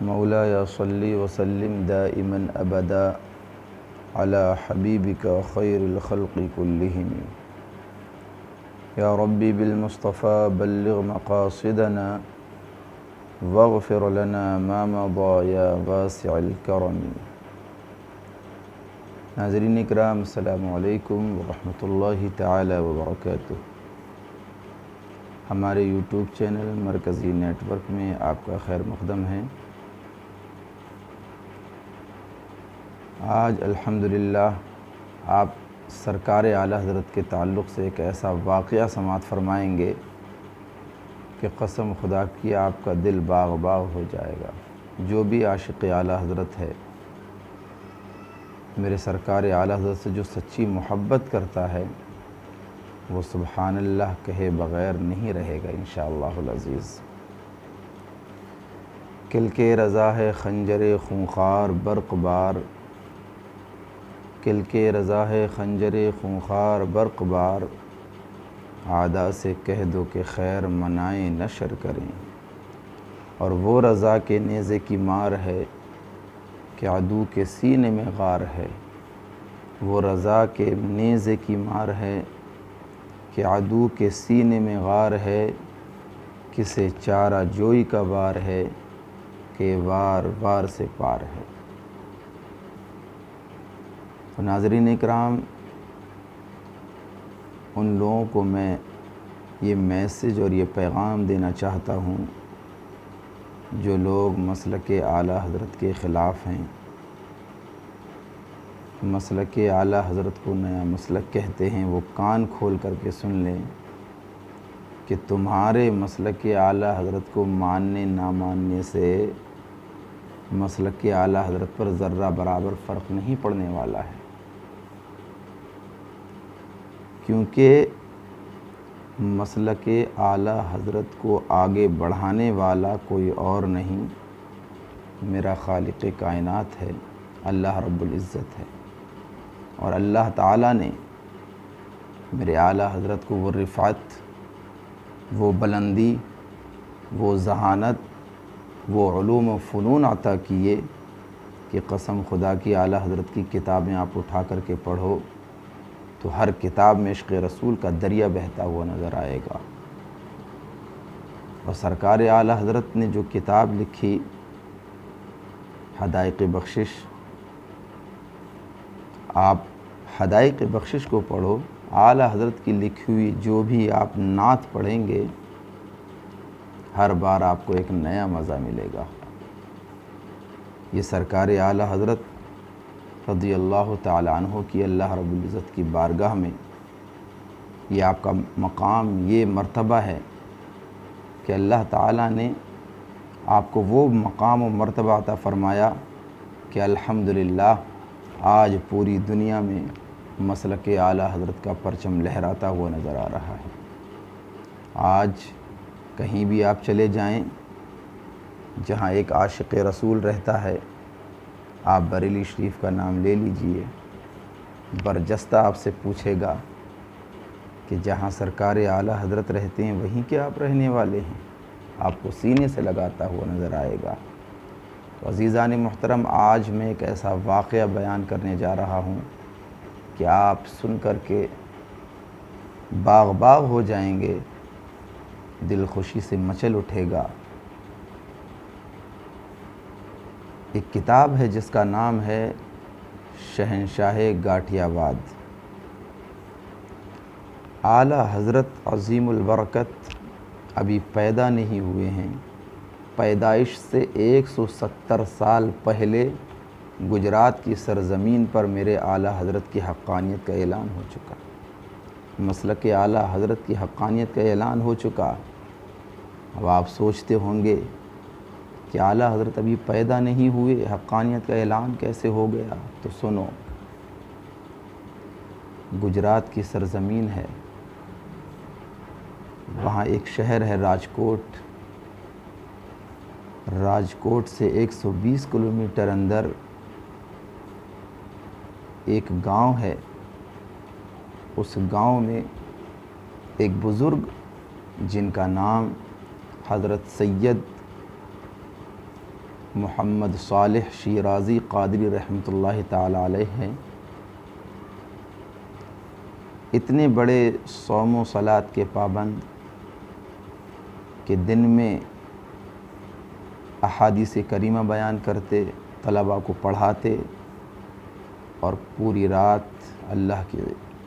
مولاي صل وسلم دائما أبدا على حبيبك خير الخلق كلهم يا ربي بالمصطفى بلغ مقاصدنا واغفر لنا ما مضى يا واسع الكرم۔ ناظرین اکرام، السلام علیکم ورحمۃ اللہ تعالی وبرکاتہ۔ ہمارے یوٹیوب چینل مرکزی نیٹ ورک میں آپ کا خیر مقدم ہے۔ آج الحمدللہ آپ سرکار اعلیٰ حضرت کے تعلق سے ایک ایسا واقعہ سماعت فرمائیں گے کہ قسم خدا کی آپ کا دل باغ باغ ہو جائے گا۔ جو بھی عاشق اعلیٰ حضرت ہے، میرے سرکار اعلیٰ حضرت سے جو سچی محبت کرتا ہے، وہ سبحان اللہ کہے بغیر نہیں رہے گا انشاءاللہ العزیز۔ کلک رضا ہے خنجر خونخوار برق بار، کلک رضا ہے خنجر خونخوار برق بار، اعداء سے کہہ دو کہ خیر منائیں نشر کریں۔ اور وہ رضا کے نیزے کی مار ہے کہ عدو کے سینے میں غار ہے، وہ رضا کے نیزے کی مار ہے کہ عدو کے سینے میں غار ہے، کسے چارہ جوئی کا وار ہے کہ وار وار سے پار ہے۔ تو ناظرین اکرام، ان لوگوں کو میں یہ میسج اور یہ پیغام دینا چاہتا ہوں جو لوگ مسلک اعلیٰ حضرت کے خلاف ہیں، مسلک اعلیٰ حضرت کو نیا مسلک کہتے ہیں، وہ کان کھول کر کے سن لیں کہ تمہارے مسلک اعلیٰ حضرت کو ماننے نہ ماننے سے مسلک اعلیٰ حضرت پر ذرہ برابر فرق نہیں پڑنے والا ہے، کیونکہ مسلک اعلیٰ حضرت کو آگے بڑھانے والا کوئی اور نہیں، میرا خالق کائنات ہے، اللہ رب العزت ہے۔ اور اللہ تعالیٰ نے میرے اعلیٰ حضرت کو وہ رفعت، وہ بلندی، وہ ذہانت، وہ علوم و فنون عطا کیے کہ قسم خدا کی اعلیٰ حضرت کی کتابیں آپ اٹھا کر کے پڑھو تو ہر کتاب میں عشق رسول کا دریا بہتا ہوا نظر آئے گا۔ اور سرکار اعلیٰ حضرت نے جو کتاب لکھی حدائق بخشش، آپ حدائق بخشش کو پڑھو، اعلیٰ حضرت کی لکھی ہوئی جو بھی آپ نعت پڑھیں گے، ہر بار آپ کو ایک نیا مزہ ملے گا۔ یہ سرکار اعلیٰ حضرت رضی اللہ تعالی عنہ کی اللہ رب العزت کی بارگاہ میں یہ آپ کا مقام، یہ مرتبہ ہے کہ اللہ تعالیٰ نے آپ کو وہ مقام و مرتبہ عطا فرمایا کہ الحمدللہ آج پوری دنیا میں مسلک اعلیٰ حضرت کا پرچم لہراتا ہوا نظر آ رہا ہے۔ آج کہیں بھی آپ چلے جائیں، جہاں ایک عاشق رسول رہتا ہے، آپ بریلی شریف کا نام لے لیجئے، برجستہ آپ سے پوچھے گا کہ جہاں سرکار اعلیٰ حضرت رہتے ہیں وہیں کیا آپ رہنے والے ہیں، آپ کو سینے سے لگاتا ہوا نظر آئے گا۔ تو عزیزان محترم، آج میں ایک ایسا واقعہ بیان کرنے جا رہا ہوں کہ آپ سن کر کے باغ باغ ہو جائیں گے، دل خوشی سے مچل اٹھے گا۔ ایک کتاب ہے جس کا نام ہے شہنشاہ گاٹھی آباد۔ اعلیٰ حضرت عظیم البرکت ابھی پیدا نہیں ہوئے ہیں، پیدائش سے 170 سال پہلے گجرات کی سرزمین پر میرے اعلیٰ حضرت کی حقانیت کا اعلان ہو چکا، مسلک اعلیٰ حضرت کی حقانیت کا اعلان ہو چکا۔ اب آپ سوچتے ہوں گے کہ اعلیٰ حضرت ابھی پیدا نہیں ہوئے، حقانیت کا اعلان کیسے ہو گیا؟ تو سنو، گجرات کی سرزمین ہے، وہاں ایک شہر ہے راجکوٹ، راجکوٹ سے 120 کلومیٹر اندر ایک گاؤں ہے، اس گاؤں میں ایک بزرگ جن کا نام حضرت سید محمد صالح شیرازی قادری رحمۃ اللہ تعالی علیہ ہیں۔ اتنے بڑے صوم و صلات کے پابند کہ دن میں احادیث کریمہ بیان کرتے، طلباء کو پڑھاتے اور پوری رات اللہ کی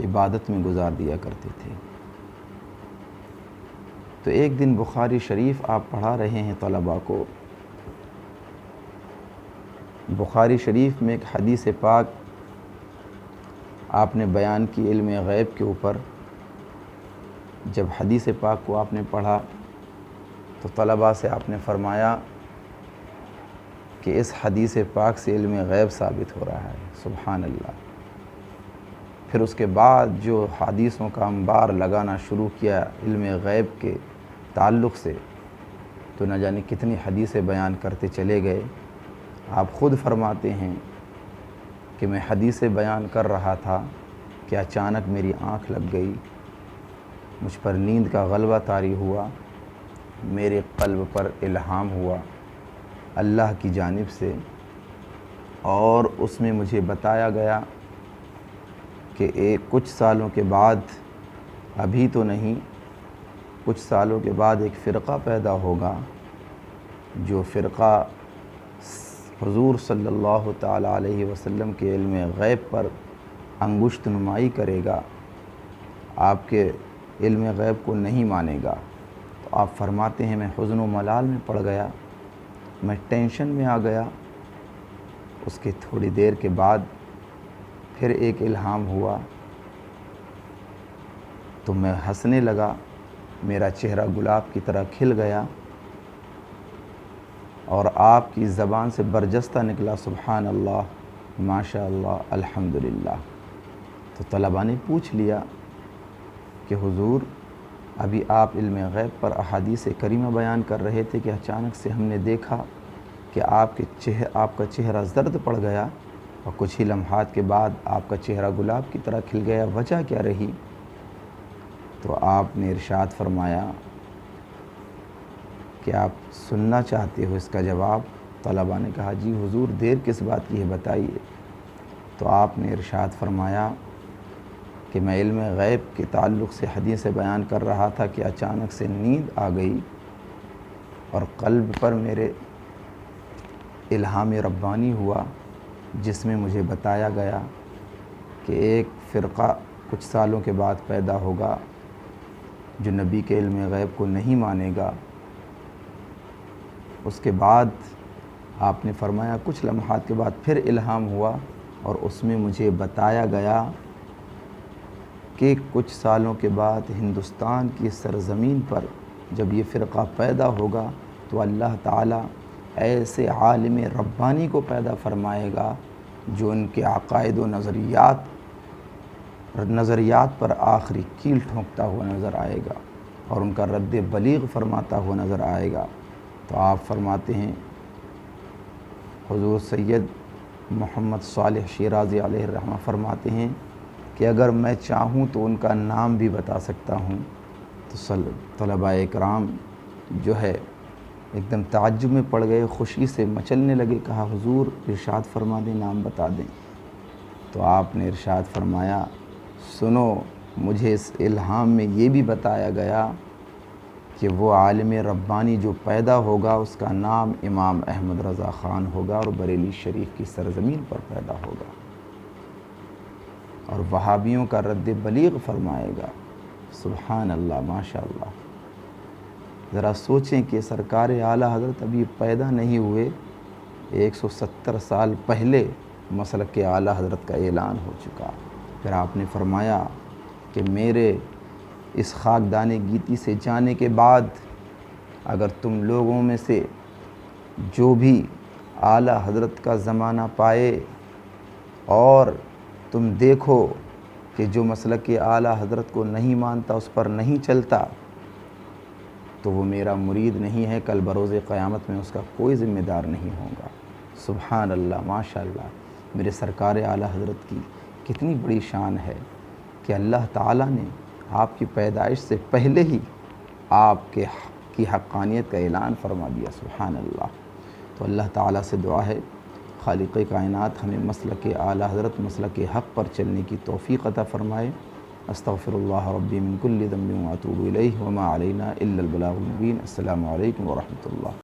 عبادت میں گزار دیا کرتے تھے۔ تو ایک دن بخاری شریف آپ پڑھا رہے ہیں طلباء کو۔ بخاری شریف میں ایک حدیث پاک آپ نے بیان کی علم غیب کے اوپر۔ جب حدیث پاک کو آپ نے پڑھا تو طلباء سے آپ نے فرمایا کہ اس حدیث پاک سے علم غیب ثابت ہو رہا ہے، سبحان اللہ۔ پھر اس کے بعد جو حدیثوں کا انبار لگانا شروع کیا علم غیب کے تعلق سے، تو نہ جانے کتنی حدیثیں بیان کرتے چلے گئے۔ آپ خود فرماتے ہیں کہ میں حدیثیں بیان کر رہا تھا کہ اچانک میری آنکھ لگ گئی، مجھ پر نیند کا غلبہ طاری ہوا، میرے قلب پر الہام ہوا اللہ کی جانب سے، اور اس میں مجھے بتایا گیا کہ کچھ سالوں کے بعد، ابھی تو نہیں، کچھ سالوں کے بعد ایک فرقہ پیدا ہوگا، جو فرقہ حضور صلی اللہ تعالی علیہ وسلم کے علم غیب پر انگشت نمائی کرے گا، آپ کے علم غیب کو نہیں مانے گا۔ تو آپ فرماتے ہیں میں حزن و ملال میں پڑ گیا، میں ٹینشن میں آ گیا۔ اس کے تھوڑی دیر کے بعد پھر ایک الہام ہوا تو میں ہنسنے لگا، میرا چہرہ گلاب کی طرح کھل گیا اور آپ کی زبان سے برجستہ نکلا سبحان اللہ، ماشاء اللہ، الحمدللہ۔ تو طلباء نے پوچھ لیا کہ حضور ابھی آپ علم غیب پر احادیث کریمہ بیان کر رہے تھے کہ اچانک سے ہم نے دیکھا کہ آپ کا چہرہ زرد پڑ گیا اور کچھ ہی لمحات کے بعد آپ کا چہرہ گلاب کی طرح کھل گیا، وجہ کیا رہی؟ تو آپ نے ارشاد فرمایا کہ آپ سننا چاہتے ہو اس کا جواب؟ طلباء نے کہا جی حضور، دیر کس بات کی ہے، بتائیے۔ تو آپ نے ارشاد فرمایا کہ میں علم غیب کے تعلق سے حدیث بیان کر رہا تھا کہ اچانک سے نیند آ گئی اور قلب پر میرے الہام ربانی ہوا، جس میں مجھے بتایا گیا کہ ایک فرقہ کچھ سالوں کے بعد پیدا ہوگا جو نبی کے علم غیب کو نہیں مانے گا۔ اس کے بعد آپ نے فرمایا کچھ لمحات کے بعد پھر الہام ہوا اور اس میں مجھے بتایا گیا کہ کچھ سالوں کے بعد ہندوستان کی سرزمین پر جب یہ فرقہ پیدا ہوگا تو اللہ تعالیٰ ایسے عالم ربانی کو پیدا فرمائے گا جو ان کے عقائد و نظریات پر آخری کیل ٹھونکتا ہوا نظر آئے گا اور ان کا رد بلیغ فرماتا ہوا نظر آئے گا۔ تو آپ فرماتے ہیں حضور سید محمد صالح شیرازی علیہ الرحمہ فرماتے ہیں کہ اگر میں چاہوں تو ان کا نام بھی بتا سکتا ہوں۔ تو طلباء اکرام جو ہے ایک دم تعجب میں پڑ گئے، خوشی سے مچلنے لگے، کہا حضور ارشاد فرما دیں، نام بتا دیں۔ تو آپ نے ارشاد فرمایا سنو، مجھے اس الہام میں یہ بھی بتایا گیا کہ وہ عالم ربانی جو پیدا ہوگا اس کا نام امام احمد رضا خان ہوگا اور بریلی شریف کی سرزمین پر پیدا ہوگا اور وہابیوں کا رد بلیغ فرمائے گا۔ سبحان اللہ، ماشاء اللہ۔ ذرا سوچیں کہ سرکار اعلیٰ حضرت ابھی پیدا نہیں ہوئے، 170 سال پہلے مسلک اعلیٰ حضرت کا اعلان ہو چکا۔ پھر آپ نے فرمایا کہ میرے اس خاکدان گیتی سے جانے کے بعد اگر تم لوگوں میں سے جو بھی اعلیٰ حضرت کا زمانہ پائے اور تم دیکھو کہ جو مسلک اعلیٰ حضرت کو نہیں مانتا، اس پر نہیں چلتا، تو وہ میرا مرید نہیں ہے، کل بروز قیامت میں اس کا کوئی ذمہ دار نہیں ہوگا۔ سبحان اللہ، ماشاء اللہ۔ میرے سرکار اعلیٰ حضرت کی کتنی بڑی شان ہے کہ اللہ تعالیٰ نے آپ کی پیدائش سے پہلے ہی آپ کی حقانیت کا اعلان فرما دیا۔ سبحان اللہ۔ تو اللہ تعالیٰ سے دعا ہے خالق کائنات ہمیں مسلک اعلیٰ حضرت مسلک حق پر چلنے کی توفیق عطا فرمائے۔ استغفر اللہ ربی من کل ذنب واتوب الیہ وما علینا الا البلاغ المبین۔ السلام علیکم ورحمۃ اللہ۔